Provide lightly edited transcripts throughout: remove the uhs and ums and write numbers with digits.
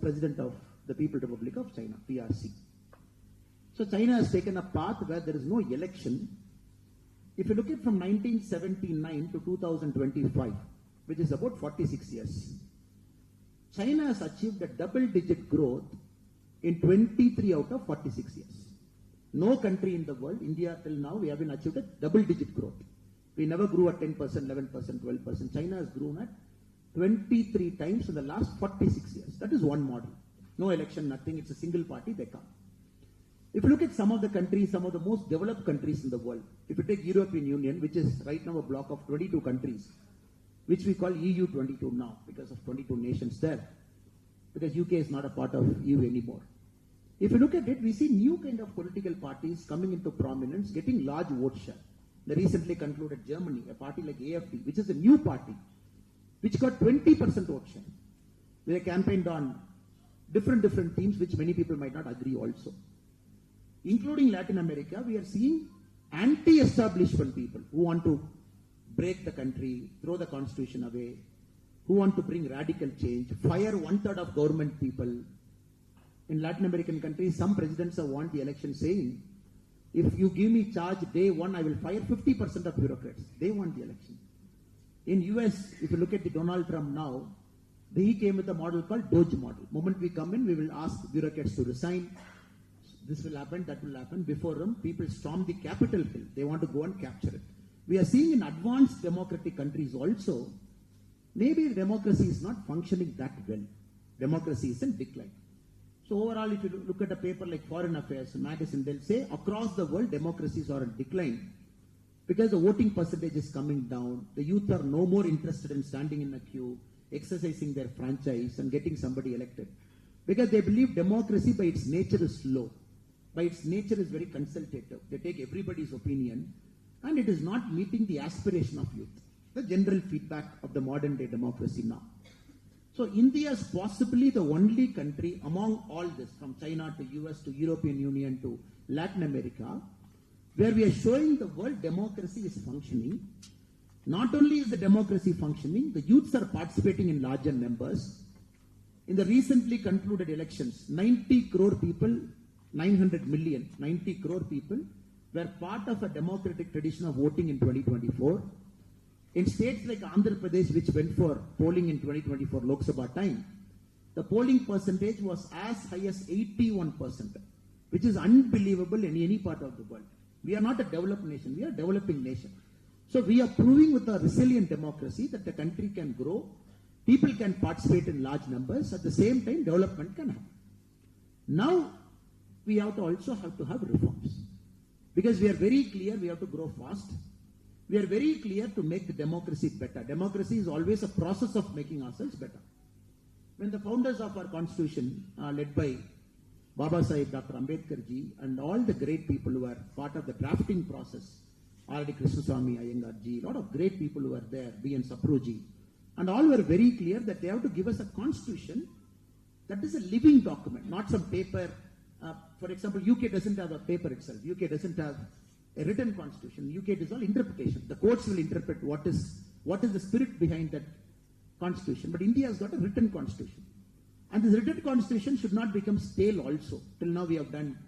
President of the People's Republic of China, PRC. So China has taken a path where there is no election. If you look at from 1979 to 2025, which is about 46 years, China has achieved a double-digit growth in 23 out of 46 years. No country in the world, India till now, we have been achieved a double-digit growth. We never grew at 10%, 11%, 12%. China has grown at 23 times in the last 46 years. That is one model. No election, nothing. It's a single party, they come. If you look at some of the countries, some of the most developed countries in the world, if you take European Union, which is right now a block of 22 countries, which we call EU 22 now because of 22 nations there, because UK is not a part of EU anymore. If you look at it, we see new kind of political parties coming into prominence, getting large vote share. The recently concluded Germany, a party like AfD, which is a new party, which got 20% vote share. They campaigned on different themes, which many people might not agree also. Including Latin America, we are seeing anti-establishment people who want to break the country, throw the constitution away, who want to bring radical change, fire 1/3 of government people. In Latin American countries, some presidents have won the election saying, if you give me charge day one, I will fire 50% of bureaucrats. They won the election. In US, if you look at the Donald Trump now, he came with a model called Doge model. Moment we come in, we will ask bureaucrats to resign. This will happen, that will happen. Before them, people storm the Capitol Hill. They want to go and capture it. We are seeing in advanced democratic countries also, maybe democracy is not functioning that well. Democracy is in decline. So overall, if you look at a paper like Foreign Affairs magazine, they'll say across the world, democracies are in decline because the voting percentage is coming down. The youth are no more interested in standing in a queue, exercising their franchise and getting somebody elected. Because they believe democracy by its nature is slow. By its nature is very consultative. They take everybody's opinion and it is not meeting the aspiration of youth. The general feedback of the modern day democracy now. So India is possibly the only country among all this, from China to US to European Union to Latin America, where we are showing the world democracy is functioning. Not only is the democracy functioning, the youths are participating in larger numbers. In the recently concluded elections, 90 crore people, 900 million, 90 crore people were part of a democratic tradition of voting in 2024. In states like Andhra Pradesh, which went for polling in 2024 Lok Sabha time, the polling percentage was as high as 81%, which is unbelievable in any part of the world. We are not a developed nation, we are a developing nation. So we are proving with a resilient democracy that the country can grow, people can participate in large numbers, at the same time development can happen. Now, we have to also have reforms. Because we are very clear we have to grow fast. We are very clear to make the democracy better. Democracy is always a process of making ourselves better. When the founders of our constitution, led by Baba Sahib Dr. Ambedkar ji and all the great people who were part of the drafting process, R.D. Krishnaswamy Iyengar ji, a lot of great people who were there, B.N. Sapru ji, and all were very clear that they have to give us a constitution that is a living document, not some paper. For example, UK doesn't have a paper itself. UK doesn't have a written constitution. UK is all interpretation. The courts will interpret what is the spirit behind that constitution. But India has got a written constitution. And this written constitution should not become stale also. Till now we have done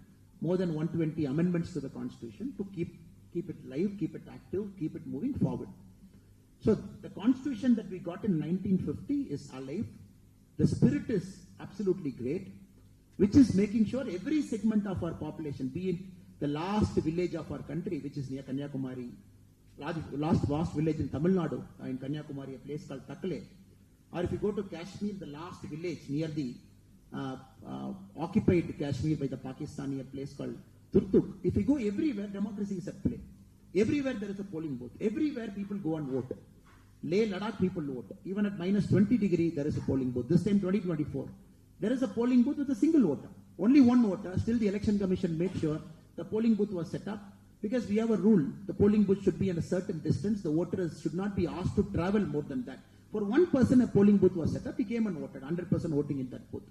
more than 120 amendments to the constitution to keep it live, keep it active, keep it moving forward. So the constitution that we got in 1950 is alive. The spirit is absolutely great, which is making sure every segment of our population, be it the last village of our country, which is near Kanyakumari, last vast village in Tamil Nadu, in Kanyakumari, a place called Takle, or if you go to Kashmir, the last village near the occupied Kashmir by the Pakistani, a place called Turtuk. If you go everywhere, democracy is at play. Everywhere there is a polling booth. Everywhere people go and vote. Leh Ladakh people vote. Even at minus 20 degrees, there is a polling booth. This time 2024. There is a polling booth with a single voter. Only one voter. Still the election commission made sure the polling booth was set up because we have a rule. The polling booth should be at a certain distance. The voters should not be asked to travel more than that. For one person, a polling booth was set up. He came and voted. 100% voting in that booth.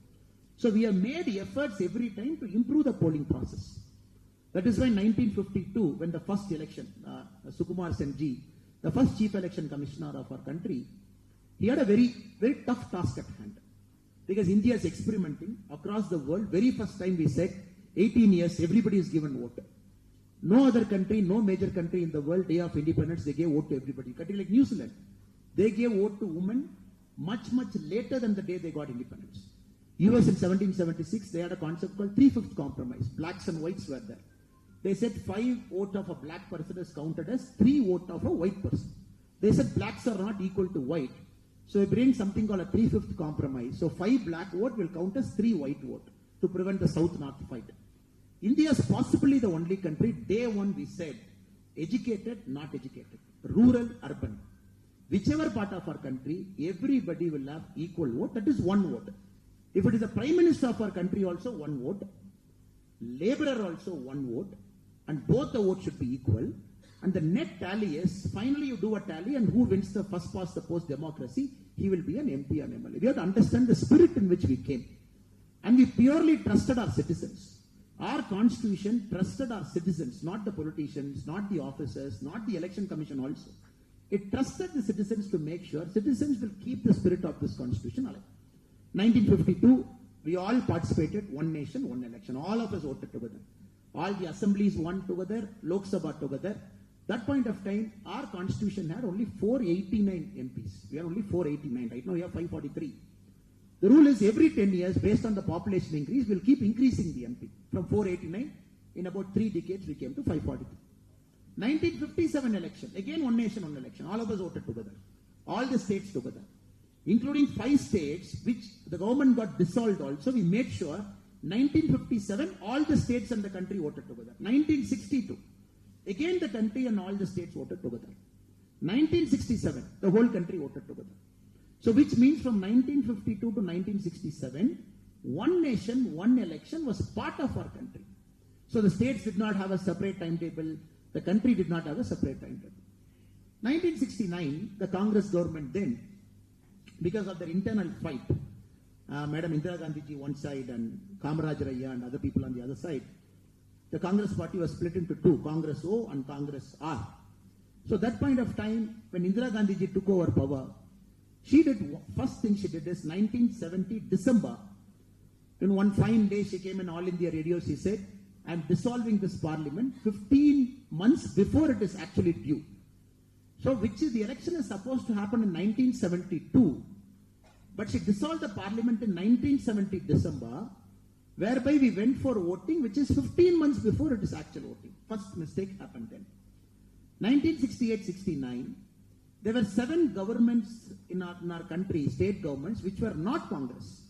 So we have made efforts every time to improve the polling process. That is why 1952, when the first election, Sukumar Sen ji, the first chief election commissioner of our country, he had a very, very tough task at hand. because India is experimenting across the world. Very first time we said 18 years, everybody is given vote. No other country, no major country in the world, day of independence, they gave vote to everybody. Country like New Zealand, they gave vote to women much later than the day they got independence. US in 1776, they had a concept called 3/5 compromise. Blacks and whites were there. They said 5 votes of a black person is counted as 3 votes of a white person. They said blacks are not equal to white. So they bring something called a 3/5 compromise. So 5 black vote will count as 3 white vote to prevent the South-North fight. India is possibly the only country, day one we said, educated, not educated, rural, urban. Whichever part of our country, everybody will have equal vote. That is 1 vote. If it is the Prime Minister of our country also, 1 vote. Laborer also 1 vote. And both the votes should be equal. And the net tally is, finally you do a tally, and who wins the first past the post democracy, he will be an MP and MLA. We have to understand the spirit in which we came. And we purely trusted our citizens. Our constitution trusted our citizens, not the politicians, not the officers, not the election commission also. It trusted the citizens to make sure citizens will keep the spirit of this constitution alive. 1952, we all participated, one nation, one election. All of us voted together. All the assemblies won together, Lok Sabha together. That point of time, our constitution had only 489 MPs. We are only 489. Right now we have 543. The rule is every 10 years, based on the population increase, we'll keep increasing the MP. From 489, in about 3 decades, we came to 543. 1957 election, again one nation, one election. All of us voted together. All the states together. Including 5 states, which the government got dissolved also, we made sure 1957, all the states in the country voted together. 1962, again the country and all the states voted together. 1967, the whole country voted together. So which means from 1952 to 1967, one nation, one election was part of our country. So the states did not have a separate timetable. The country did not have a separate timetable. 1969, the Congress government then, because of their internal fight, Madam Indira Gandhi ji one side and Kamaraj Raya and other people on the other side, the Congress party was split into 2, Congress O and Congress R. So that point of time, when Indira Gandhi ji took over power, she did, first thing she did is 1970 December. In one fine day, she came in All India Radio, she said, I'm dissolving this parliament 15 months before it is actually due. So which is, the election is supposed to happen in 1972, but she dissolved the parliament in 1970 December, whereby we went for voting, which is 15 months before it is actual voting. First mistake happened then. 1968-69, there were 7 governments in our country, state governments, which were not Congress.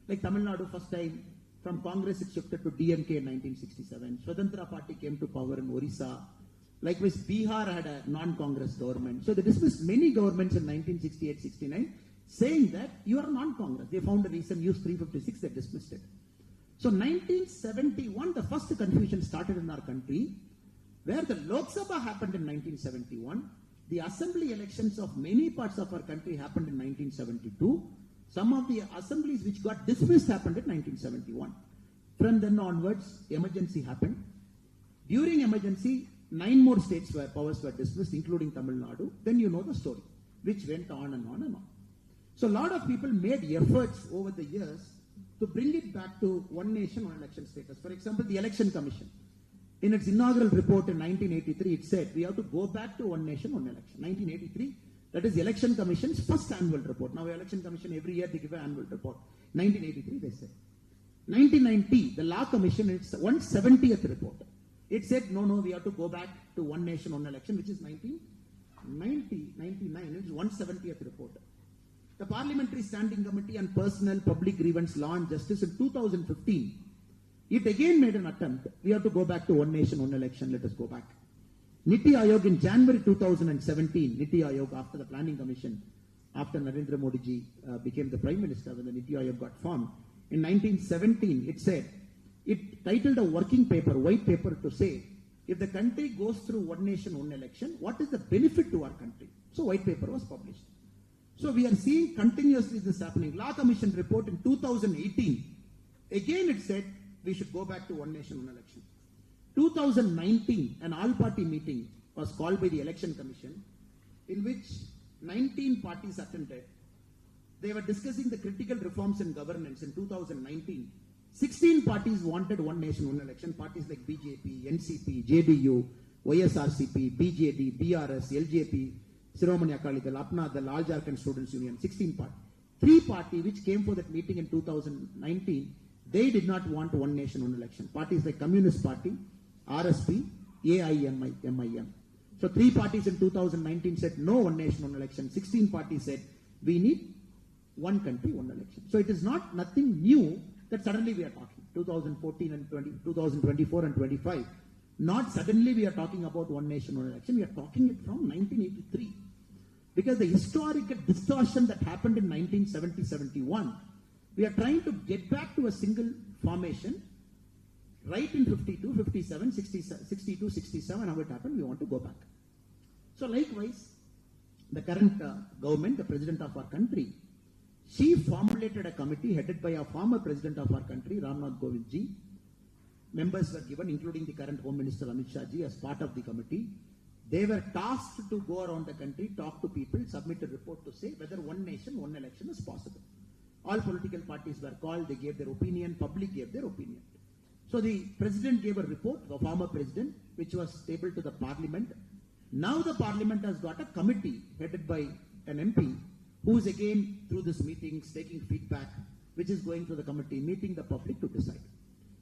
Like Tamil Nadu, first time, from Congress it shifted to DMK in 1967. Swatantra Party came to power in Orissa. Likewise, Bihar had a non-Congress government. So they dismissed many governments in 1968-69, saying that you are non-Congress. They found a reason, used 356, they dismissed it. So 1971, the first confusion started in our country, where the Lok Sabha happened in 1971. The assembly elections of many parts of our country happened in 1972. Some of the assemblies which got dismissed happened in 1971. From then onwards, emergency happened. During emergency, 9 more states where powers were dismissed, including Tamil Nadu. Then you know the story, which went on and on and on. So a lot of people made efforts over the years to bring it back to one nation, one election status. For example, the Election Commission. In its inaugural report in 1983, it said we have to go back to one nation, one election. 1983, that is the Election Commission's first annual report. Now, the Election Commission, every year they give an annual report. 1983, they said. 1990, the Law Commission, its 170th report. It said, no, we have to go back to one nation, one election, which is 1999, it's 170th report. The Parliamentary Standing Committee on Personal Public Grievance Law and Justice in 2015, it again made an attempt. We have to go back to one nation, one election. Let us go back. Niti Aayog in January 2017, Niti Aayog after the Planning Commission, after Narendra Modi ji became the Prime Minister, when the Niti Aayog got formed, in 1917, it said, it titled a working paper, white paper, to say, if the country goes through one nation, one election, what is the benefit to our country? So white paper was published. So we are seeing continuously this happening. Law Commission report in 2018, again it said, we should go back to one nation, one election. 2019, an all-party meeting was called by the Election Commission, in which 19 parties attended. they were discussing the critical reforms in governance in 2019. 16 parties wanted one nation, one election. Parties like BJP, NCP, JDU, YSRCP, BJD, BRS, LJP, Shiromani Akali Dal, Apna Dal, All Jharkhand Students Union, 16 parties. 3 parties which came for that meeting in 2019, they did not want one nation, one election. Parties like Communist Party, RSP, AIMIM. So 3 parties in 2019 said no one nation, one election. 16 parties said we need one country, one election. So it is not nothing new that suddenly we are talking. 2014 and 2024 and 25. Not suddenly we are talking about one nation, one election. We are talking it from 1983. Because the historical distortion that happened in 1970-71, we are trying to get back to a single formation right in 52, 57, 62, 67, how it happened, we want to go back. So likewise, the current government, the president of our country, she formulated a committee headed by a former president of our country, Ramnath Kovindji. Members were given, including the current Home Minister Amit Shah ji, as part of the committee. They were tasked to go around the country, talk to people, submit a report to say whether one nation, one election is possible. All political parties were called, they gave their opinion, public gave their opinion. So the president gave a report, the former president, which was tabled to the parliament. Now the parliament has got a committee headed by an MP who is again through these meetings taking feedback, which is going to the committee, meeting the public to decide.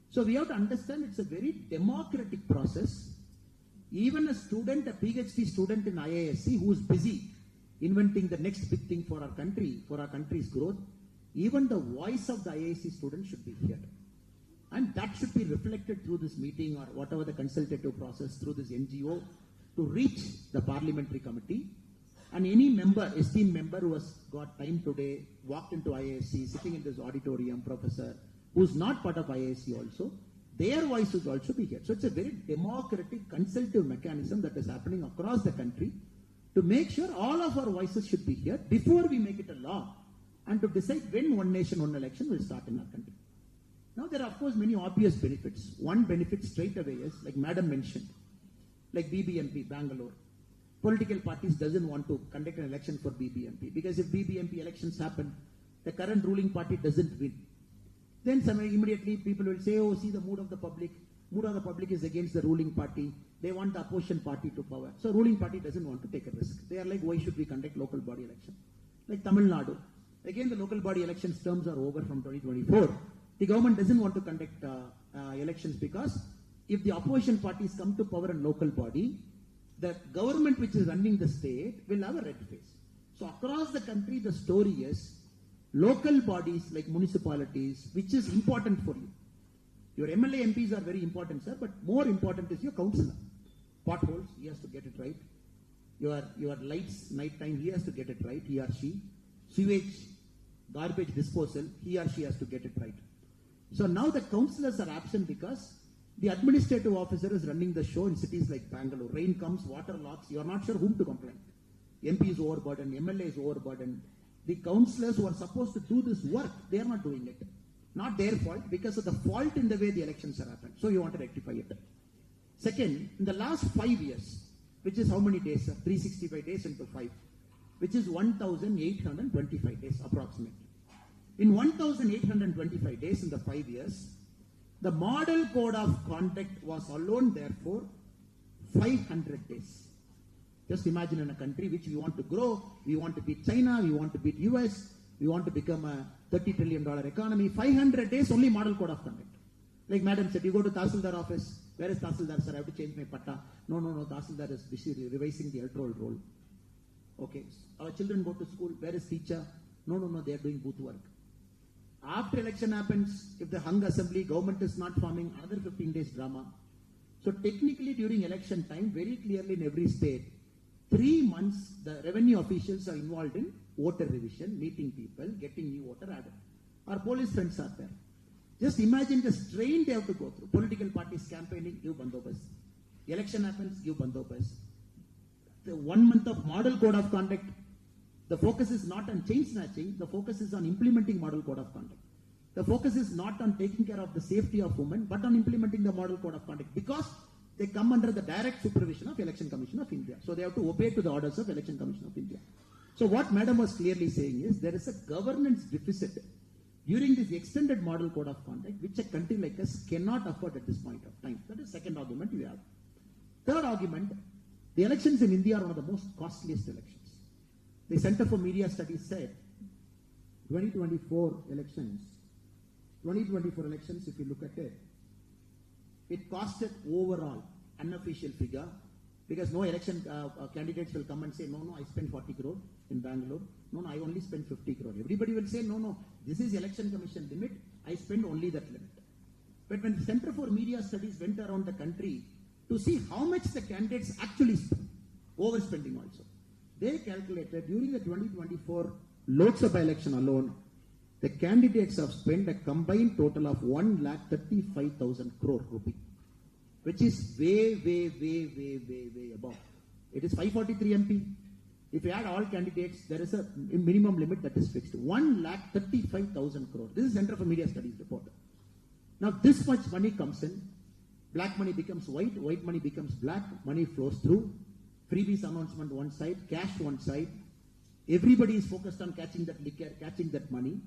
So we have to understand it's a very democratic process. Even a student, a PhD student in IISc who is busy inventing the next big thing for our country, for our country's growth, even the voice of the IISc student should be heard. And that should be reflected through this meeting or whatever the consultative process through this NGO to reach the parliamentary committee. And any member, esteemed member who has got time today, walked into IISc, sitting in this auditorium, professor, who is not part of IISc also, their voice should also be heard. So it's a very democratic, consultative mechanism that is happening across the country to make sure all of our voices should be heard before we make it a law and to decide when one nation, one election will start in our country. Now there are of course many obvious benefits. One benefit straight away is, like Madam mentioned, like BBMP, Bangalore. Political parties doesn't want to conduct an election for BBMP because if BBMP elections happen, the current ruling party doesn't win. Then immediately people will say, oh, see the mood of the public. Mood of the public is against the ruling party. They want the opposition party to power. So ruling party doesn't want to take a risk. They are like, why should we conduct local body election? Like Tamil Nadu. Again, the local body elections terms are over from 2024. The government doesn't want to conduct elections because if the opposition parties come to power in local body, the government which is running the state will have a red face. So across the country, the story is local bodies like municipalities, which is important for you. Your MLA MPs are very important, sir, but more important is your councillor. Potholes, he has to get it right. Your lights, night time, he has to get it right, he or she. Sewage, garbage disposal, he or she has to get it right. So now the councillors are absent because the administrative officer is running the show in cities like Bangalore. Rain comes, water locks, you are not sure whom to complain. MP is overburdened, MLA is overburdened. The councillors who are supposed to do this work, they are not doing it. Not their fault, because of the fault in the way the elections are happened. So you want to rectify it. Second, in the last 5 years, which is how many days, sir? 365 days into 5, which is 1,825 days approximately. In 1,825 days in the 5 years, the model code of conduct was alone, therefore, 500 days. Just imagine in a country which we want to grow, we want to beat China, we want to beat US, we want to become a $30 trillion economy. 500 days only model code of conduct. Like Madam said, you go to Tahsildar office. Where is Tahsildar, sir? I have to change my patta. No. Tahsildar is busy revising the electoral roll. Okay. Our children go to school. Where is teacher? No. They are doing booth work. After election happens, if the hung assembly, government is not forming, another 15 days drama. So technically during election time, very clearly in every state, 3 months the revenue officials are involved in voter revision, meeting people, getting new voter added. Our police friends are there. Just imagine the strain they have to go through. Political parties campaigning, give bandobast. Election happens, give bandobast. The 1 month of model code of conduct, the focus is not on chain snatching, the focus is on implementing model code of conduct. The focus is not on taking care of the safety of women, but on implementing the model code of conduct because they come under the direct supervision of Election Commission of India. So they have to obey to the orders of Election Commission of India. So what Madam was clearly saying is there is a governance deficit during this extended model code of conduct, which a country like us cannot afford at this point of time. That is second argument we have. Third argument, the elections in India are one of the most costliest elections. The Center for Media Studies said 2024 elections, if you look at it, it costed overall, unofficial figure, because no election candidates will come and say, no, I spent 40 crore in Bangalore. No, I only spent 50 crore. Everybody will say, no, this is election commission limit. I spend only that limit. But when the Center for Media Studies went around the country to see how much the candidates actually spend, overspending also, they calculated during the 2024 Lok Sabha election alone, the candidates have spent a combined total of 1,35,000 crore rupee, which is way above. It is 543 MP. If you add all candidates, there is a minimum limit that is fixed. 1,35,000 crore. This is Center for Media Studies report. Now this much money comes in, black money becomes white, white money becomes black, money flows through, freebies announcement one side, cash one side. Everybody is focused on catching that liquor, catching that money.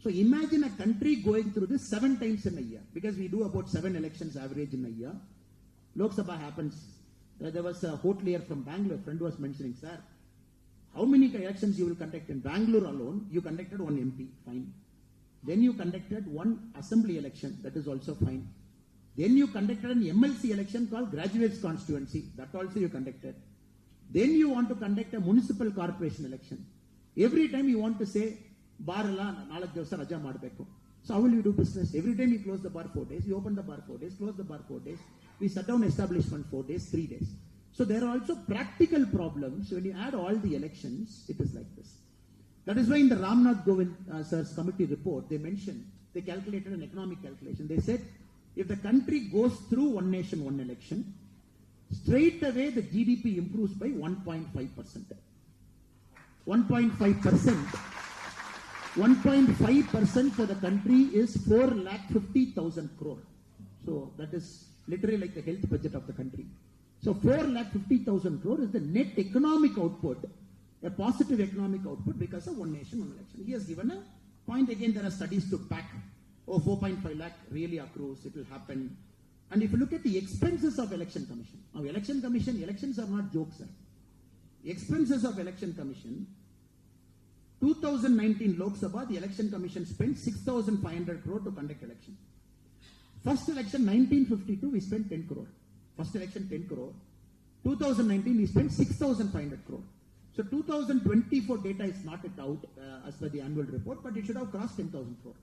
So imagine a country going through this 7 times in a year, because we do about 7 elections average in a year. Lok Sabha happens. There was a hotelier from Bangalore, a friend was mentioning, sir, how many elections you will conduct in Bangalore alone? You conducted 1 MP, fine. Then you conducted 1 assembly election, that is also fine. Then you conducted an MLC election called Graduates Constituency, that also you conducted. Then you want to conduct a municipal corporation election. Every time you want to say, bar alla 4 divasa raja madbeku. So how will you do business? Every time you close the bar 4 days, you open the bar 4 days, close the bar 4 days, we shut down establishment 4 days, 3 days. So there are also practical problems. When you add all the elections, it is like this. That is why in the Ramnath Govind sir's committee report, they mentioned, they calculated an economic calculation. They said, if the country goes through one nation, one election, straight away the GDP improves by 1.5%. 1.5% for the country is 4,50,000 crore. So that is literally like the health budget of the country. So 4,50,000 crore is the net economic output, a positive economic output because of one nation, one election. He has given a point. Again, there are studies to back, 4.5 lakh really accrues, it will happen. And if you look at the expenses of election commission, now election commission, elections are not jokes, sir. The expenses of election commission, 2019 Lok Sabha, the election commission spent 6,500 crore to conduct election. First election 1952, we spent 10 crore. First election 10 crore. 2019 we spent 6,500 crore. So 2024 data is not yet out as per the annual report, but it should have crossed 10,000 crore.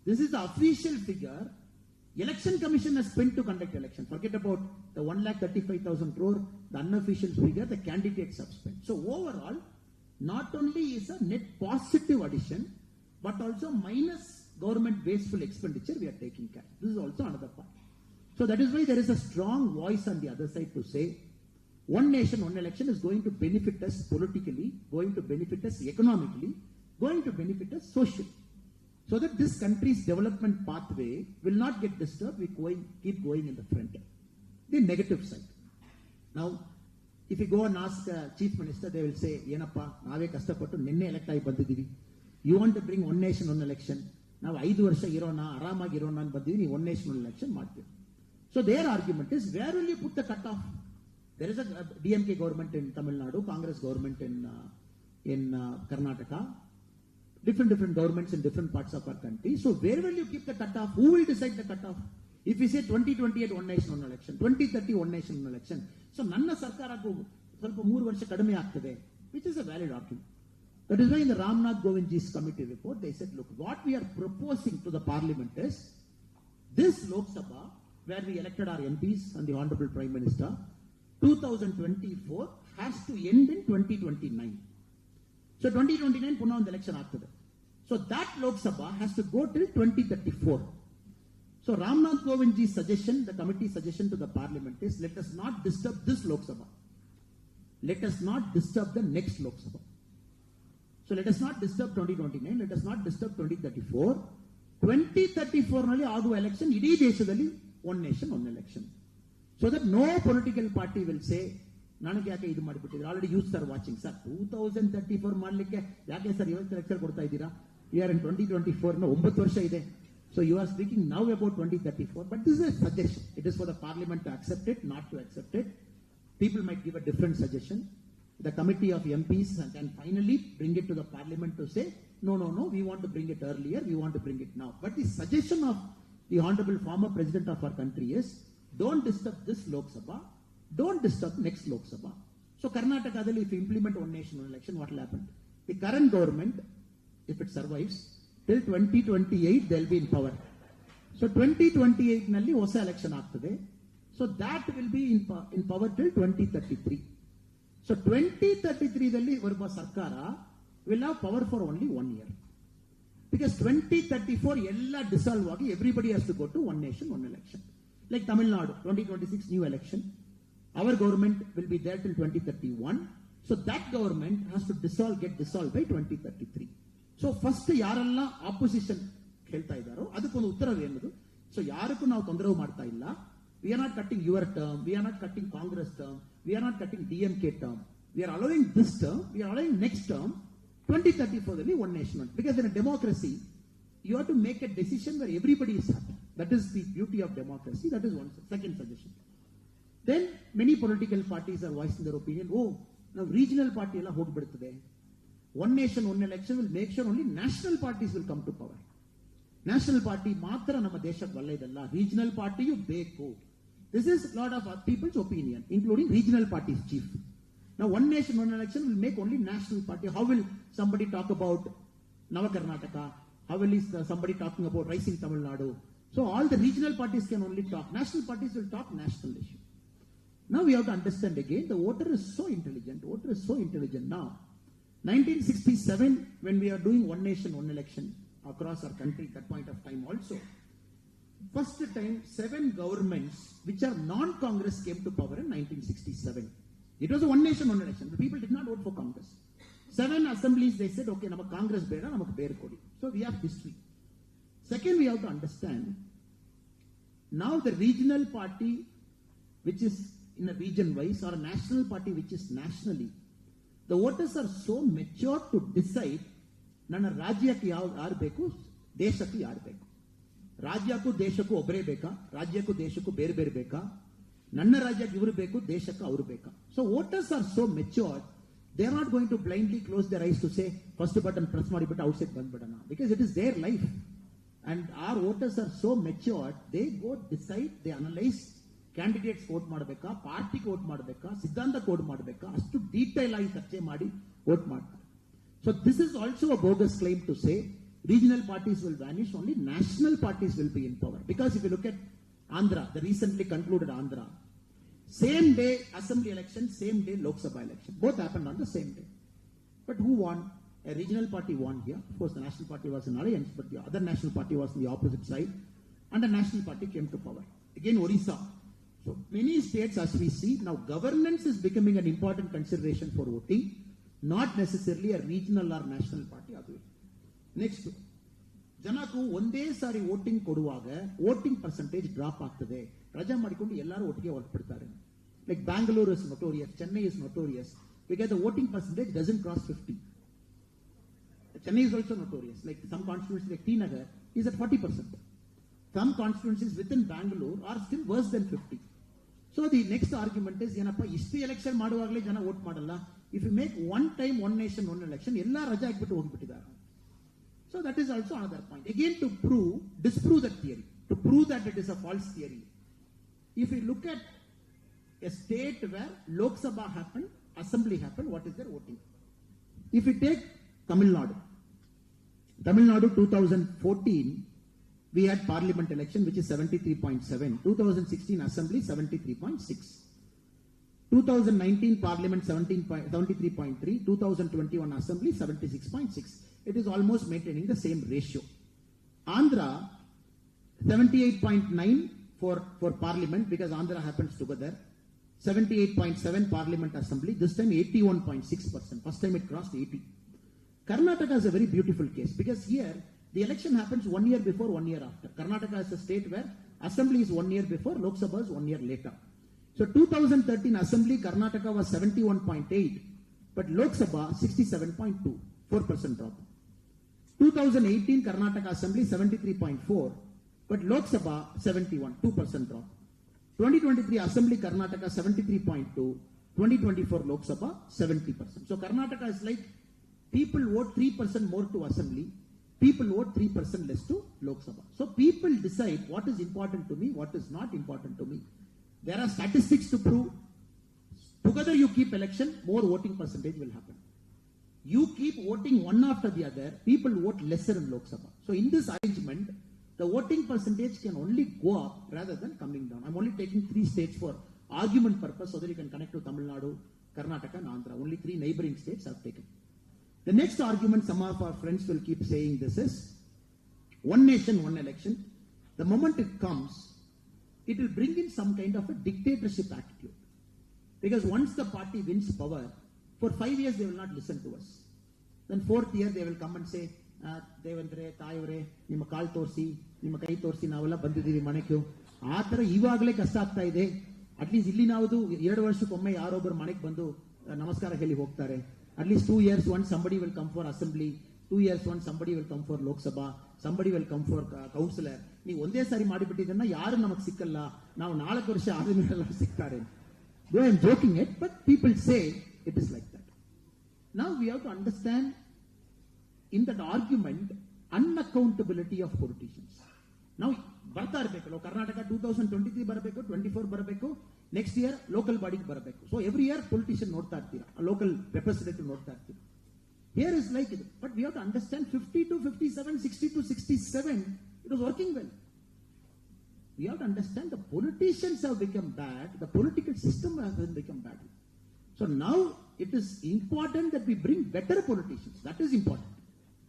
This is the official figure. Election commission has spent to conduct election. Forget about the 1,35,000 crore, the unofficial figure, the candidates have spent. So overall, not only is a net positive addition, but also minus government wasteful expenditure we are taking care. This is also another part. So that is why there is a strong voice on the other side to say, one nation, one election is going to benefit us politically, going to benefit us economically, going to benefit us socially. So that this country's development pathway will not get disturbed, we keep going in the front. The negative side. Now, if you go and ask Chief Minister, they will say, Yenappa, nave kastapattu ninne elect ayi bandidivi. You want to bring one nation, one election. Now, 5 varsha irona, aramagi irona and bandidivi, one nation, one election market. So their argument is, where will you put the cutoff? There is a DMK government in Tamil Nadu, Congress government in Karnataka, different governments in different parts of our country. So where will you keep the cutoff? Who will decide the cutoff? If we say 2028 one nation, one election, 2030 one nation, one election, so nanna sarkaraku ಸ್ವಲ್ಪ 3 ವರ್ಷ ಕಡಿಮೆ ಆಗ್ತದೆ, which is a valid argument. That is why in the Ramnath Govindji's committee report, they said, look, what we are proposing to the parliament is, this Lok Sabha, where we elected our MPs and the Honorable Prime Minister, 2024 has to end in 2029. So 2029 puna on the election ಆಗ್ತದೆ. So that Lok Sabha has to go till 2034. So Ramnath Govindji's suggestion, the committee's suggestion to the parliament is, let us not disturb this Lok Sabha. Let us not disturb the next Lok Sabha. So let us not disturb 2029, let us not disturb 2034. 2034 ನಲ್ಲಿ ಆಗುವ election ಇಡೀ ದೇಶದಲ್ಲಿ one nation, one election. So that no political party will say, ನನಗೆ ಯಾಕೆ ಇದು ಮಾಡಿಬಿಟ್ಟಿದ್ರು, already use are watching sir 2034 ಮಾಡಲಿಕ್ಕೆ ಯಾಕೆ ಸರ್ ಇವತ್ತು ಲೆಕ್ಚರ್ ಕೊಡ್ತಾ ಇದ್ದೀರಾ, ವಿ ಆರ್ ಇನ್ 2024, 9 ವರ್ಷ ಇದೆ. So you are speaking now about 2034, but this is a suggestion. It is for the parliament to accept it, not to accept it. People might give a different suggestion. The committee of MPs can finally bring it to the parliament to say, no, we want to bring it earlier, we want to bring it now. But the suggestion of the honorable former president of our country is, don't disturb this Lok Sabha, don't disturb next Lok Sabha. So Karnataka, if you implement one nation, one election, what will happen? The current government, if it survives, till 2028 they'll be in power. So 2028 nalli hosa election aagtade. So that will be in power till 2033. So 2033 dalli varuva sarkara will have power for only 1 year. Because 2034 ella dissolve agi everybody has to go to one nation, one election. Like Tamil Nadu, 2026 new election. Our government will be there till 2031. So that government has to get dissolved by 2033. So first ಯಾರೆಲ್ಲ opposition ಹೇಳ್ತಾ ಇದ್ದಾರೋ ಅದಕ್ಕೊಂದು ಉತ್ತರವೇನದು. So ಯಾರಕ್ಕೂ ನಾವು ತೊಂದರೆ ಮಾಡ್ತಾ ಇಲ್ಲ. We are not cutting your term, we are not cutting Congress term, we are not cutting DMK term, we are allowing this term, we are allowing next term 2034 one nation. Because in democracy you have to make a decision where everybody is happy. That is the beauty of democracy. That is one second suggestion. Then many political parties are voicing their opinion. ನಾವು regional party ಎಲ್ಲ ಹೋಗ್ಬಿಡ್ತದೆ. One nation, one election will make sure only national parties will come to power. National party ಮಾತ್ರ ನಮ್ಮ ದೇಶಕ್ಕೆ ಒಳ್ಳೆಯದಲ್ಲ, regional party you ಬೇಕು. This is lot of people's opinion, including regional parties chief. Now one nation, one election will make only national party. How will somebody talk about Nava Karnataka? How will somebody talking about rising Tamil Nadu? So all the regional parties can only talk. National parties will talk national issue. Now we have to understand again, the voter is so intelligent now. 1967, when we are doing one nation, one election across our country, that point of time also, first time 7 governments which are non-Congress came to power in 1967. It was a one nation, one election. The people did not vote for Congress. 7 assemblies, they said, okay, nama Congress beda, namak bear kodi. So we have history. Second, we have to understand, now the regional party which is in a region wise, or a national party which is nationally, the voters are so mature to decide ನನ್ನ ರಾಜ್ಯಕ್ಕೆ ಯಾರು ಬೇಕು, ದೇಶಕ್ಕೆ ಯಾರು ಬೇಕು. ರಾಜ್ಯಕ್ಕೂ ದೇಶಕ್ಕೂ ಒಬ್ಬರೇ ಬೇಕಾ, ರಾಜ್ಯಕ್ಕೂ ದೇಶಕ್ಕೂ ಬೇರೆ ಬೇರೆ ಬೇಕಾ, ನನ್ನ ರಾಜ್ಯಕ್ಕೆ ಇವರು ಬೇಕು, ದೇಶಕ್ಕೆ ಅವರು ಬೇಕಾ. So voters are so matured, they are not going to blindly close their eyes to say first button press ಮಾಡಿಬಿಟ್ಟು ಔಟ್ಸೈಡ್ ಬಂದ್ಬಿಡೋಣ. Because it is their life and our voters are so matured, they go decide, they analyse. Candidates vote ಮಾಡಬೇಕಾ, ಪಾರ್ಟಿಗೆ vote ಮಾಡಬೇಕಾ, ಸಿದ್ಧಾಂತಕ್ಕೆ vote ಮಾಡಬೇಕಾ, ಅಷ್ಟು detail ಆಗಿ ಚರ್ಚೆ ಮಾಡಿ ವೋಟ್ ಮಾಡ್ತಾರೆ. So this is also a bogus claim to say regional parties will vanish, only national parties will be in power. Because if you look at Andhra, the recently concluded Andhra, same day assembly election, same day Lok Sabha election, both happened on the same day. But who won? A regional party won here. Of course, the national party was in alliance, but the other national party was on the opposite side, and the national party came to power. Again, Orissa. So many states, as we see, now governance is becoming an important consideration for voting, not necessarily a regional or national party. Next, ಜನಕ್ಕೂ ಒಂದೇ ಸಾರಿ voting ಕೊಡುವಾಗ voting percentage drop ಆಗ್ತದೆ. ರಜಾ ಮಾಡಿಕೊಂಡು ಎಲ್ಲರೂ ಒಟ್ಟಿಗೆ ಹೊರಟ್ಬಿಡ್ತಾರೆ. Like Bangalore is notorious, Chennai is notorious, because the voting percentage doesn't cross 50. Chennai is also notorious. Like some constituencies like T Nagar is at 40%. Some constituencies within Bangalore are still worse than 50. So the next argument is, ಏನಪ್ಪ ಇಷ್ಟು election ಮಾಡುವಾಗಲೇ ಜನ vote ಮಾಡಲ್ಲ. If you make one time one nation one election, ಎಲ್ಲ ರಜಾ ಹಾಕ್ಬಿಟ್ಟು ಹೋಗ್ಬಿಟ್ಟಿದ್ದಾರೆ. So that is also another point. Again, to disprove that theory, to prove that it is a false theory. If you look at a state where Lok Sabha happened, assembly happened, what is their voting? If you take Tamil Nadu 2014, we had parliament election which is 73.7, 2016 assembly 73.6, 2019 parliament 73.3, 2021 assembly 76.6. It is almost maintaining the same ratio. Andhra 78.9 for parliament, because Andhra happens together. 78.7 parliament assembly, this time 81.6%. First time it crossed 80. Karnataka is a very beautiful case, because here the election happens 1 year before, 1 year after. Karnataka is a state where assembly is 1 year before, Lok Sabha is 1 year later. So So 2013 Assembly, Karnataka was 71.8, but Lok Sabha 67.2, 4% drop. 2018 Karnataka Assembly 73.4, but Lok Sabha 71, 2% drop. 2023 Assembly Karnataka 73.2, 2024 Lok Sabha 70%. So Karnataka is like people vote 3% more to Assembly, people vote 3% less to Lok Sabha. So people decide what is important to me, what is not important to me. There are statistics to prove. Together you keep election, more voting percentage will happen. You keep voting one after the other, people vote lesser in Lok Sabha. So in this arrangement, the voting percentage can only go up rather than coming down. I'm only taking 3 states for argument purpose so that you can connect to Tamil Nadu, Karnataka and Andhra. Only 3 neighboring states I've taken. The next argument some of our friends will keep saying this is, one nation, one election. The moment it comes, it will bring in some kind of a dictatorship attitude. Because once the party wins power, for 5 years they will not listen to us. Then 4th year they will come and say, Devandre, Tayure, Nima Kal Torsi, Nima Kai Torsi, Navala, Bandidivi Manekyu. Athara Ivagale kasta ಆಗ್ತಾ ಇದೆ. At least ಇಲ್ಲಿ ನಾವು 2 ವರ್ಷಕ್ಕೊಮ್ಮೆ ಯಾರೊಬ್ಬರು ಮನೆಗೆ ಬಂದು ನಮಸ್ಕಾರ ಹೇಳಿ ಹೋಗ್ತಾರೆ. At least 2 years once somebody will come for assembly, 2 years once somebody will come for Lok Sabha, somebody will come for councillor. ನೀವು ಒಂದೇ ಸಾರಿ ಮಾಡಿಬಿಟ್ಟಿದ್ದನ್ನ ಯಾರು ನಮಗೆ ಸಿಕ್ಕಲ್ಲ, ನಾವು 4 ವರ್ಷ ಆದ್ಮೇಲೆ ಸಿಗ್ತಾರೆ. Though I am joking it, but people say it is like that. Now we have to understand in that argument unaccountability of politicians. Now ಬರ್ತಾ ಇರಬೇಕು, ಕರ್ನಾಟಕ 2023 ಬರಬೇಕು, 24 ಬರಬೇಕು, next year local body ಬರಬೇಕು. So every year politician ನೋಡ್ತಾ ಇರ್ತೀರಾ, local representative ನೋಡ್ತಾ ಇರ್ತೀರಾ. Here is like it, but we have to understand 50 to 57, 60 to 67, it was working well. We have to understand the politicians have become bad, the political system has become bad. So now it is important that we bring better politicians. That is important.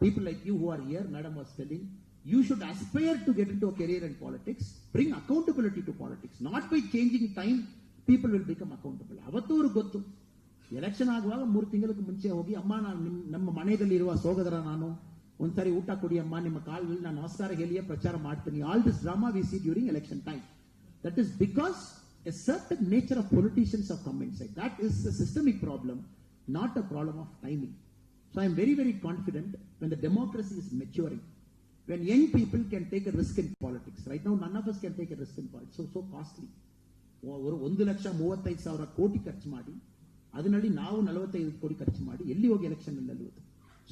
People like you who are here, Madam was telling, you should aspire to get into a career in politics, bring accountability to politics. Not by changing time, people will become accountable. Avaturu gottu. Election ಆಗುವಾಗ 3 ತಿಂಗಳಿಗೆ ಮುಂಚೆ ಹೋಗಿ, ಅಮ್ಮ ನಮ್ಮ ಮನೆಯಲ್ಲಿರುವ ಸೋದರ ನಾನು ಒಂದ್ಸರಿ ಊಟ ಕೊಡಿ ಅಮ್ಮ, ನಿಮ್ಮ ಕಾಲಲ್ಲಿ ನಾನು ನಮಸ್ಕಾರ ಹೇಳಿಯೇ ಪ್ರಚಾರ ಮಾಡ್ತೀನಿ. All this drama we see during election time. That is because a certain nature of politicians have come inside. That is a systemic problem, not a problem of timing. So I am very, very confident when the democracy is maturing, when young people can take a risk in politics. Right now, none of us can take a risk in politics. So costly. 1,35,000 ಕೋಟಿ ಖರ್ಚು ಮಾಡಿ, ಅದರಲ್ಲಿ ನಾವು 45 ಕೋಟಿ ಖರ್ಚು ಮಾಡಿ ಎಲ್ಲಿ ಹೋಗಿ ಎಲೆಕ್ಷನ್ ಅಲ್ಲಿ.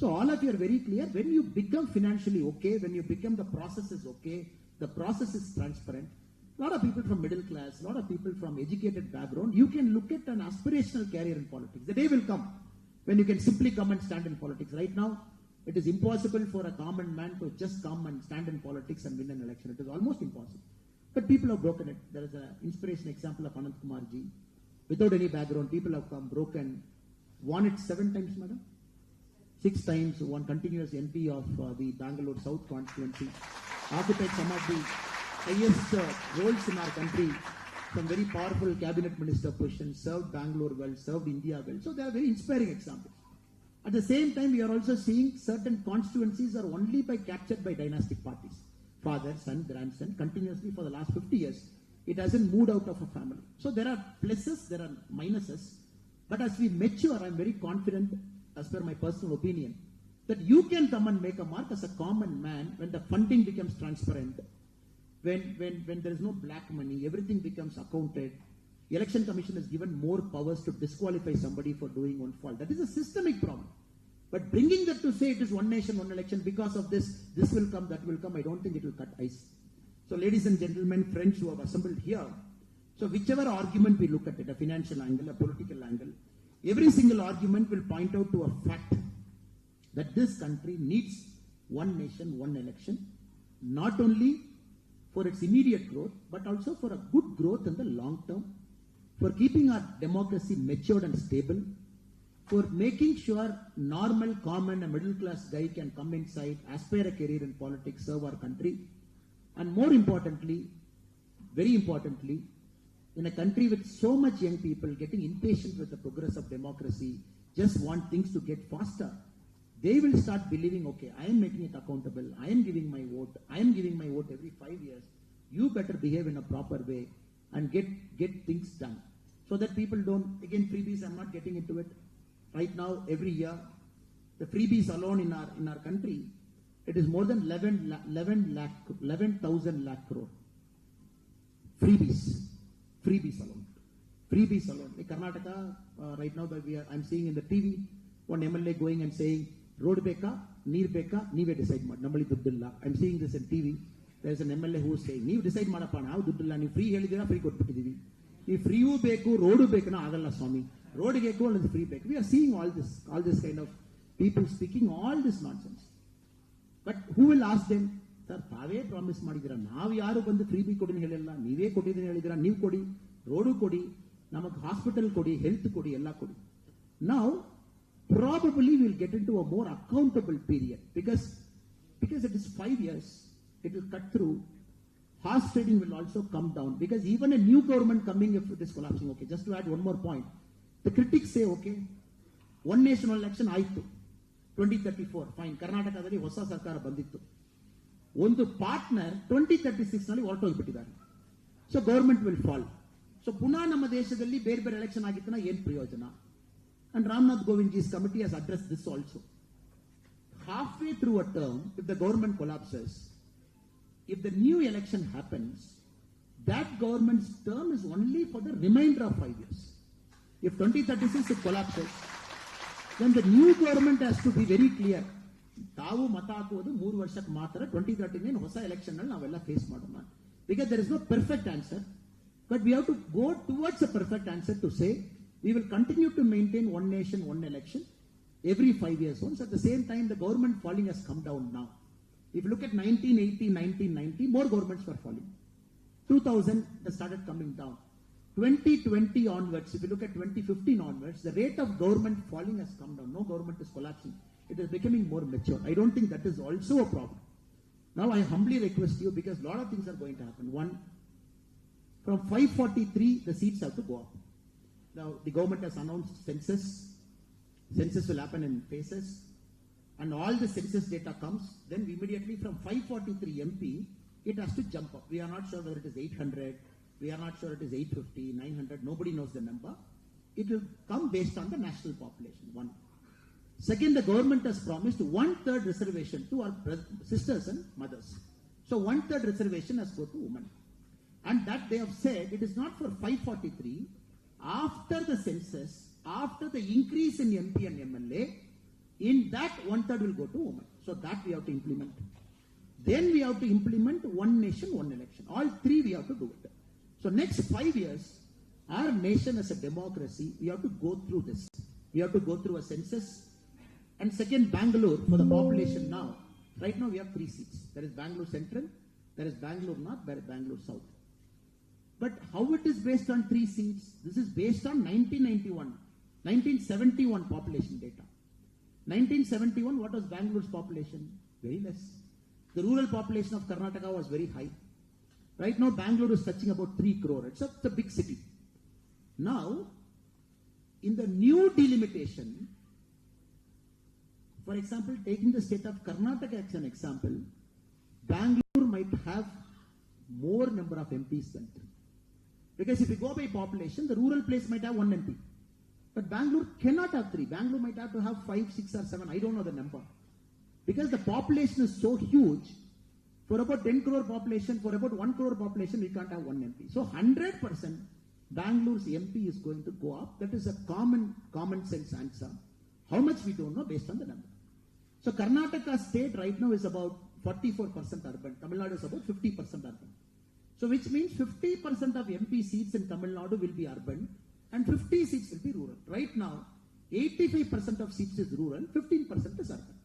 So all of you are very clear, when you become financially okay, when you become the process is okay, the process is transparent. A lot of people from middle class, a lot of people from educated background, you can look at an aspirational career in politics. The day will come when you can simply come and stand in politics. Right now, it is impossible for a common man to just come and stand in politics and win an election. It is almost impossible. But people have broken it. There is an inspiration example of Anant Kumar ji. Without any background, people have come, broken, won it 7 times, madam? 6 times, one continuous MP of the Bangalore South constituency, occupied some of the highest roles in our country, some very powerful cabinet minister positions, served Bangalore well, served India well. So they are very inspiring examples. At the same time, we are also seeing certain constituencies are only captured by dynastic parties. Father, son, grandson, continuously for the last 50 years. It hasn't moved out of a family. So there are pluses, there are minuses. But as we mature, I am very confident, as per my personal opinion, that you can come and make a mark as a common man when the funding becomes transparent, when there is no black money, everything becomes accounted. Election Commission has given more powers to disqualify somebody for doing one fault. That is a systemic problem. But bringing that to say it is one nation, one election, because of this will come, that will come, I don't think it will cut ice. So ladies and gentlemen, friends who have assembled here, so whichever argument we look at it, a financial angle, a political angle, every single argument will point out to a fact that this country needs one nation, one election, not only for its immediate growth, but also for a good growth in the long term, for keeping our democracy matured and stable, for making sure normal, common, and middle class guy can come inside, aspire a career in politics, serve our country, and more importantly, very importantly, in a country with so much young people getting impatient with the progress of democracy, just want things to get faster, they will start believing, okay, I am making it accountable, I am giving my vote, every 5 years, you better behave in a proper way and get things done. so that people don't, again freebies, I'm not getting into it. Right now, every year, the freebies alone in our country, it is more than 11,000 lakh crore. Freebies alone. Freebies alone. In Karnataka, right now, I'm seeing in the TV, one MLA going and saying, road beka, neer beka, neeve decide mad. Nammali duddilla. I'm seeing this in TV. There's an MLA who is saying, neeve decide madappa, now duddilla, nee free helidira, free kottibittidivi. Ee free beku, road bekana agalla swami. Road geku and free beku. We are seeing all this kind of people speaking all this nonsense. But who will ask them? Sir, tave promise madidira. Navu yaru bandu free bee kodini helilla. Neeve kottidini helidira. Neevu kodi, road kodi, namak hospital kodi, health kodi, ella kodi. Now, probably we will get into a more accountable period because it is 5 years. It will cut through. Horse trading will also come down because even a new government coming, if it is collapsing, okay, just to add one more point, the critics say, okay, one nation, one election, aitu, 2034, fine, Karnataka hosa sarkara bandittu. One partner, 2036 nalli ಹೊರಟೋಗ್ಬಿಟ್ಟಿದ್ದಾರೆ. So government will fall. So ಪುನಃ ನಮ್ಮ ದೇಶದಲ್ಲಿ ಬೇರೆ ಬೇರೆ election ಆಗಿತ್ತನ ಏನು ಪ್ರಯೋಜನ? And Ramnath Govindji's committee has addressed this also. Halfway through a term, if the government collapses, if the new election happens, that government's term is only for the remainder of 5 years. If 2036 it collapses, then the new government has to be very clear. ತಾವು ಮತ ಹಾಕುವುದು 3 ವರ್ಷಕ್ಕೆ ಮಾತ್ರ 2039 ಹೊಸ election ನಲ್ಲಿ ನಾವೆಲ್ಲ face ಮಾಡೋಣ. Because there is no perfect answer, but we have to go towards a perfect answer to say we will continue to maintain one nation, one election every 5 years once. At the same time, the government falling has come down now. If you look at 1980, 1990, more governments were falling. 2000, they started coming down. 2020 onwards, if you look at 2015 onwards, the rate of government falling has come down. No government is collapsing. It is becoming more mature. I don't think that is also a problem. Now I humbly request you, because a lot of things are going to happen. One, from 543, the seats have to go up. Now the government has announced census. Census will happen in phases. And all the census data comes, then immediately from 543 MP, it has to jump up. We are not sure whether it is 800, we are not sure it is 850, 900, nobody knows the number. It will come based on the national population, one. Second, the government has promised 1/3 reservation to our sisters and mothers. So 1/3 reservation has go to women. And that they have said, it is not for 543, after the census, after the increase in MP and MLA, in that 1/3 will go to women. So that we have to implement. Then we have to implement one nation, one election. All three we have to do it. So next 5 years, our nation as a democracy, we have to go through this. We have to go through a census. And second, Bangalore, for the population now, right now we have 3 seats. There is Bangalore Central, there is Bangalore North, there is Bangalore South. But how it is based on 3 seats? This is based on 1971 population data. 1971, what was Bangalore's population? Very less. The rural population of Karnataka was very high. Right now, Bangalore is touching about 3 crore. It's a big city. Now, in the new delimitation, for example, taking the state of Karnataka as an example, Bangalore might have more number of MPs than 3. Because if you go by population, the rural place might have 1 MP. But Bangalore cannot have 3. Bangalore might have to have 5, 6 or 7. I don't know the number. Because the population is so huge, for about 10 crore population, for about 1 crore population, we can't have 1 MP. So 100% Bangalore's MP is going to go up. That is a common sense answer. How much we don't know based on the number. So Karnataka state right now is about 44% urban. Tamil Nadu is about 50% urban. So which means 50% of MP seats in Tamil Nadu will be urban and 50 seats will be rural. Right now, 85% of seats is rural, 15% is urban.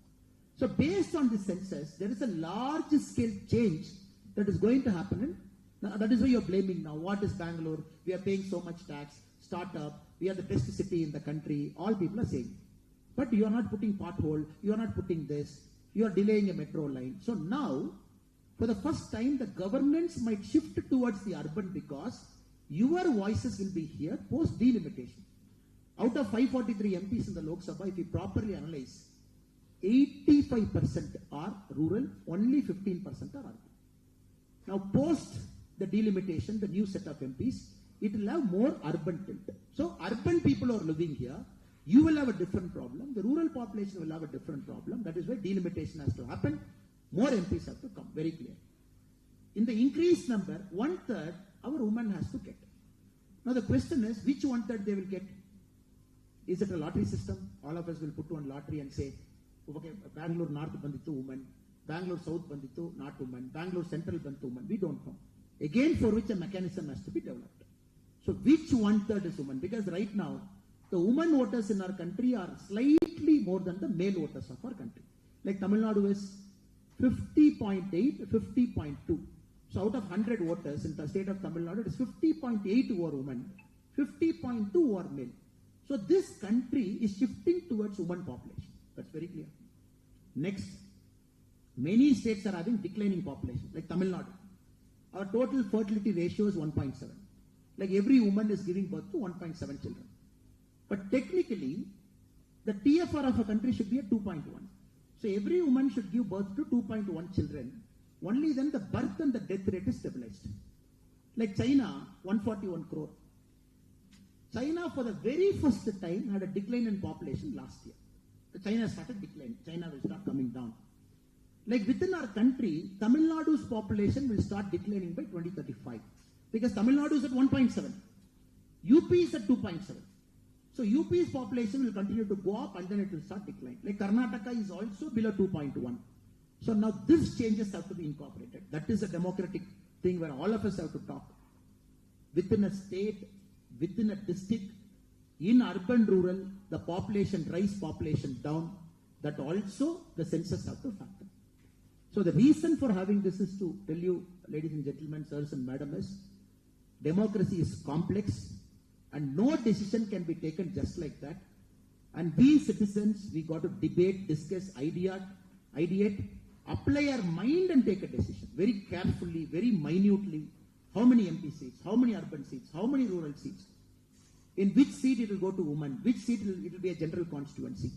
So based on this census, there is a large scale change that is going to happen. That is why you are blaming now. What is Bangalore? We are paying so much tax, startup, we are the best city in the country. All people are saying. But you are not putting pothole, you are not putting this, you are delaying a metro line. So now, for the first time, the governments might shift towards the urban because your voices will be here post delimitation. Out of 543 MPs in the Lok Sabha, if you properly analyze, 85% are rural, only 15% are urban. Now post the delimitation, the new set of MPs, it will have more urban tilt. So urban people are living here, you will have a different problem. The rural population will have a different problem. That is why delimitation has to happen. More MPs have to come, very clear. In the increased number, 1/3 our women has to get. Now the question is, which 1/3 they will get? Is it a lottery system? All of us will put one lottery and say, okay, Bangalore North bandittu women, Bangalore South bandittu not women, Bangalore Central bandittu women. We don't know. Again, for which a mechanism has to be developed. So which 1/3 is women? Because right now, the women voters in our country are slightly more than the male voters of our country. Like Tamil Nadu is 50.8, 50.2. So out of 100 voters in the state of Tamil Nadu, it is 50.8 who are women, 50.2 who are male. So this country is shifting towards women population. That's very clear. Next, many states are having declining population, like Tamil Nadu. Our total fertility ratio is 1.7. Like every woman is giving birth to 1.7 children. But technically, the TFR of a country should be at 2.1. So every woman should give birth to 2.1 children. Only then the birth and the death rate is stabilized. Like China, 141 crore. China for the very first time had a decline in population last year. So China started declining. China will start coming down. Like within our country, Tamil Nadu's population will start declining by 2035. Because Tamil Nadu is at 1.7. UP is at 2.7. So UP's population will continue to go up and then it will start declining. Like Karnataka is also below 2.1. So now these changes have to be incorporated. That is a democratic thing where all of us have to talk. Within a state, within a district, in urban, rural, the population rise, population down. That also the census have to factor. So the reason for having this is to tell you, ladies and gentlemen, sirs and madam, is democracy is complex and no decision can be taken just like that. And we citizens, we got to debate, discuss, ideate, apply our mind and take a decision very carefully, very minutely. How many MP seats, how many urban seats, how many rural seats, in which seat it will go to women, which seat it will be a general constituency.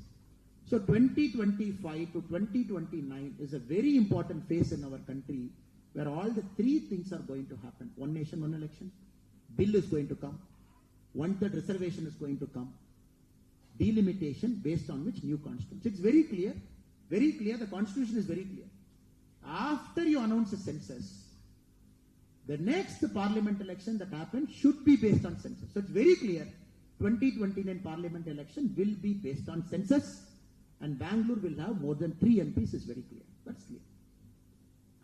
So 2025 to 2029 is a very important phase in our country where all the three things are going to happen. One nation, one election. Bill is going to come. 1/3 reservation is going to come. Delimitation based on which new constitution. It's very clear. Very clear. The constitution is very clear. After you announce a census, the next parliament election that happens should be based on census. So it's very clear. 2029 parliament election will be based on census. And Bangalore will have more than 3 MPs is very clear. That's clear.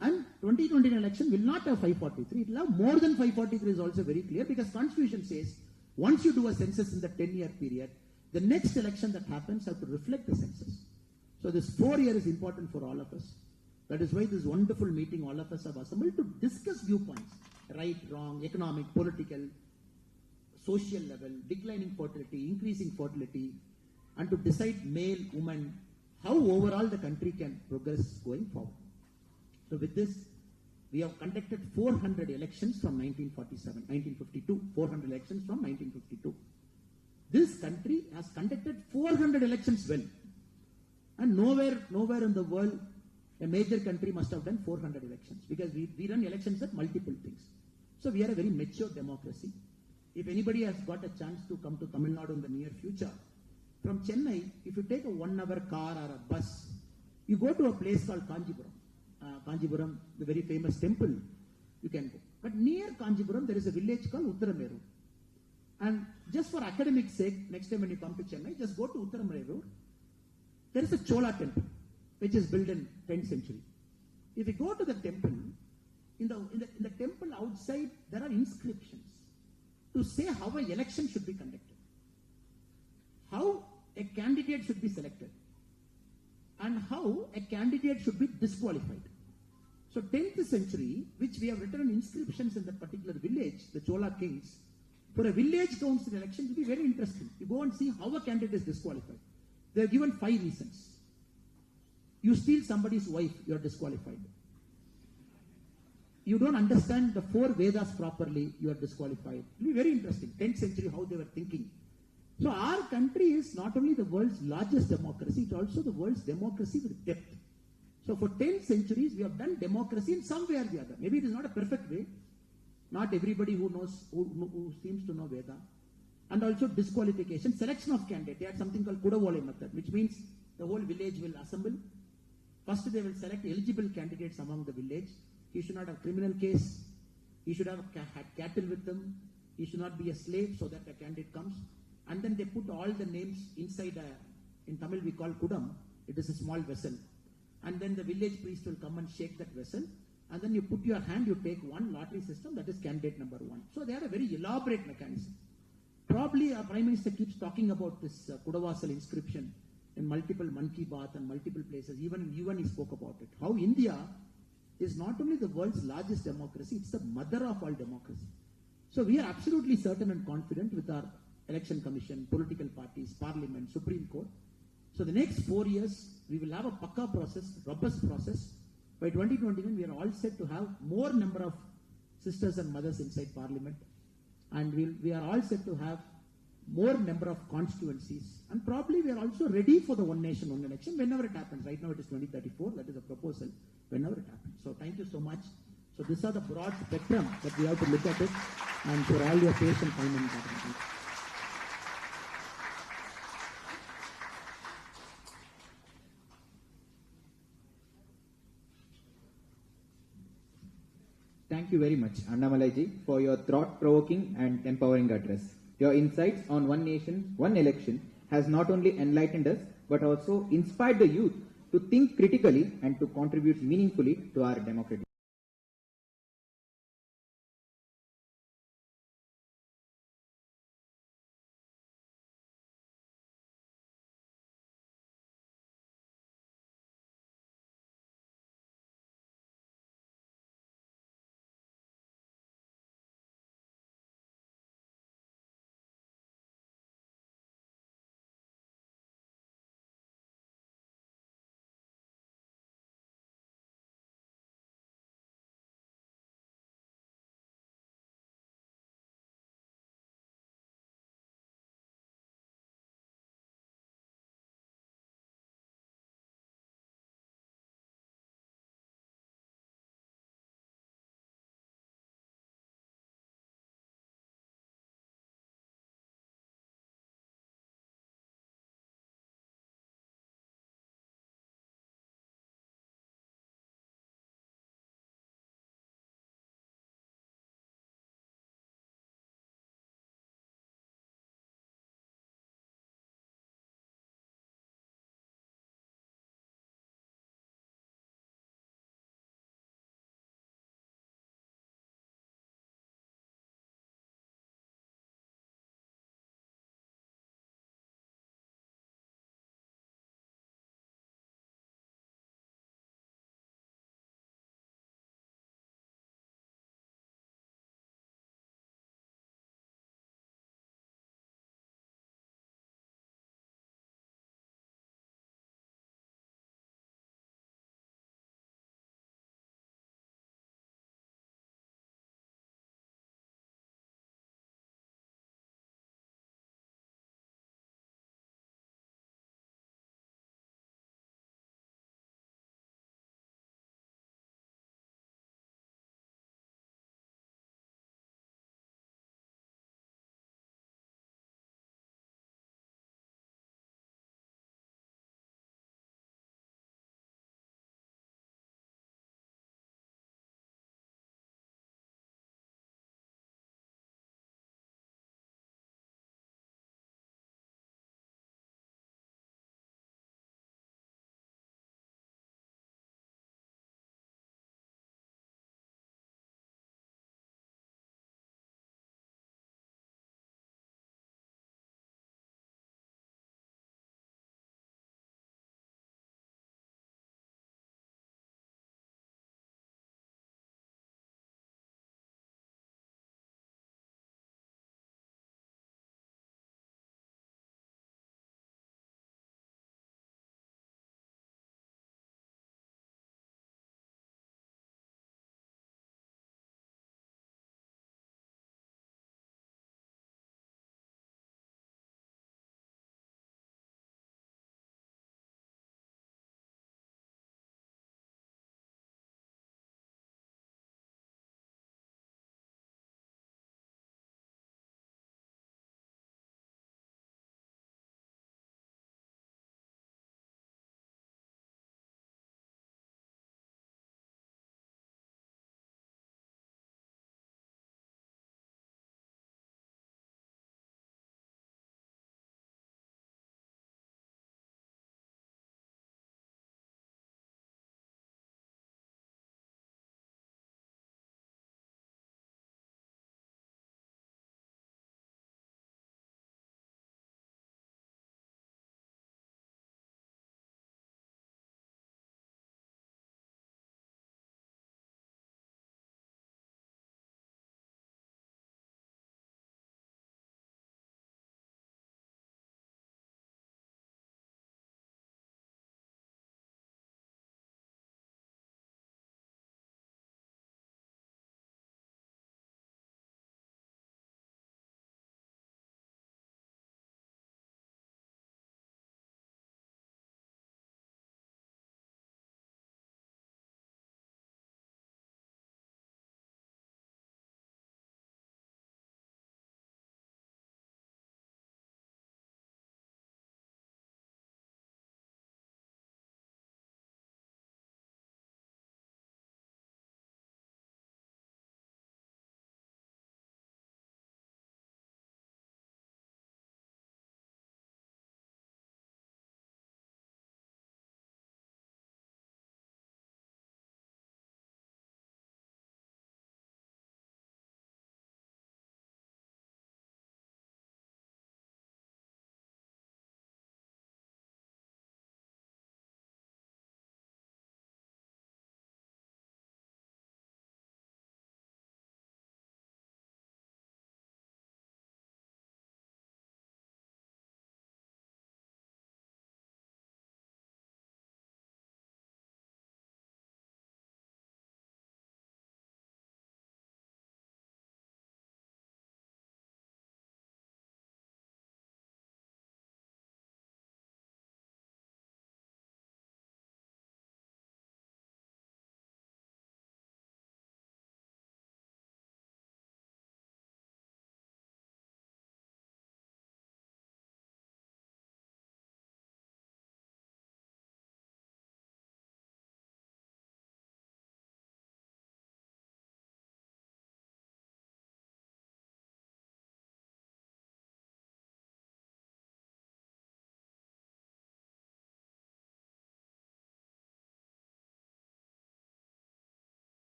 And 2029 election will not have 543. It will have more than 543 is also very clear because Constitution says once you do a census in the 10-year period, the next election that happens have to reflect the census. So this 4 year is important for all of us. That is why this wonderful meeting all of us have assembled to discuss viewpoints. Right, wrong, economic, political, social level, declining fertility, increasing fertility, and to decide male, woman, how overall the country can progress going forward. So with this, we have conducted 400 elections from 1952, 400 elections from 1952. This country has conducted 400 elections well. And nowhere in the world, a major country must have done 400 elections because we run elections at multiple things. So we are a very mature democracy. If anybody has got a chance to come to Tamil Nadu in the near future, from Chennai, if you take a 1-hour car or a bus, you go to a place called Kanjipuram. Kanjipuram, the very famous temple, you can go. But near Kanjipuram, there is a village called Uttarameru. And just for academic sake, next time when you come to Chennai, just go to Uttarameru. There is a Chola temple, which is built in 10th century. If you go to the temple, in the temple outside, there are inscriptions to say how an election should be conducted, how a candidate should be selected, and how a candidate should be disqualified. So 10th century, which we have written inscriptions in that particular village, the Chola kings, for a village council election, it will be very interesting. You go and see how a candidate is disqualified. They are given 5 reasons. You steal somebody's wife, you are disqualified. You don't understand the 4 Vedas properly, you are disqualified. It will be very interesting. 10th century, how they were thinking. So our country is not only the world's largest democracy, it's also the world's democracy with depth. So for 10 centuries, we have done democracy in some way or the other. Maybe it is not a perfect way, Not everybody who knows, who seems to know Veda. And also disqualification, selection of candidate. They had something called Kudavole method, which means the whole village will assemble. First they will select eligible candidates among the village. He should not have criminal case. He should have had cattle with them. He should not be a slave so that a candidate comes. And then they put all the names inside in Tamil we call Kudam. It is a small vessel. And then the village priest will come and shake that vessel. And then you put your hand, you take one lottery system, that is candidate number 1. So they had a very elaborate mechanism. Probably our Prime Minister keeps talking about this Kudavasal inscription in multiple Mann Ki Baat and multiple places. Even in UN he spoke about it. How India is not only the world's largest democracy, it's the mother of all democracy. So we are absolutely certain and confident with our election commission, political parties, parliament, Supreme Court. So the next 4 years, we will have a pakka process, robust process. By 2021, we are all set to have more number of sisters and mothers inside parliament. And we are all set to have more number of constituencies. And probably we are also ready for the one nation, one election whenever it happens. Right now it is 2034, that is a proposal, whenever it happens. So thank you so much. So these are the broad spectrum that we have to look at it. And for all your patience, time and attention. Thank you very much, Annamalai ji, for your thought-provoking and empowering address. Your insights on one nation, one election has not only enlightened us, but also inspired the youth to think critically and to contribute meaningfully to our democratic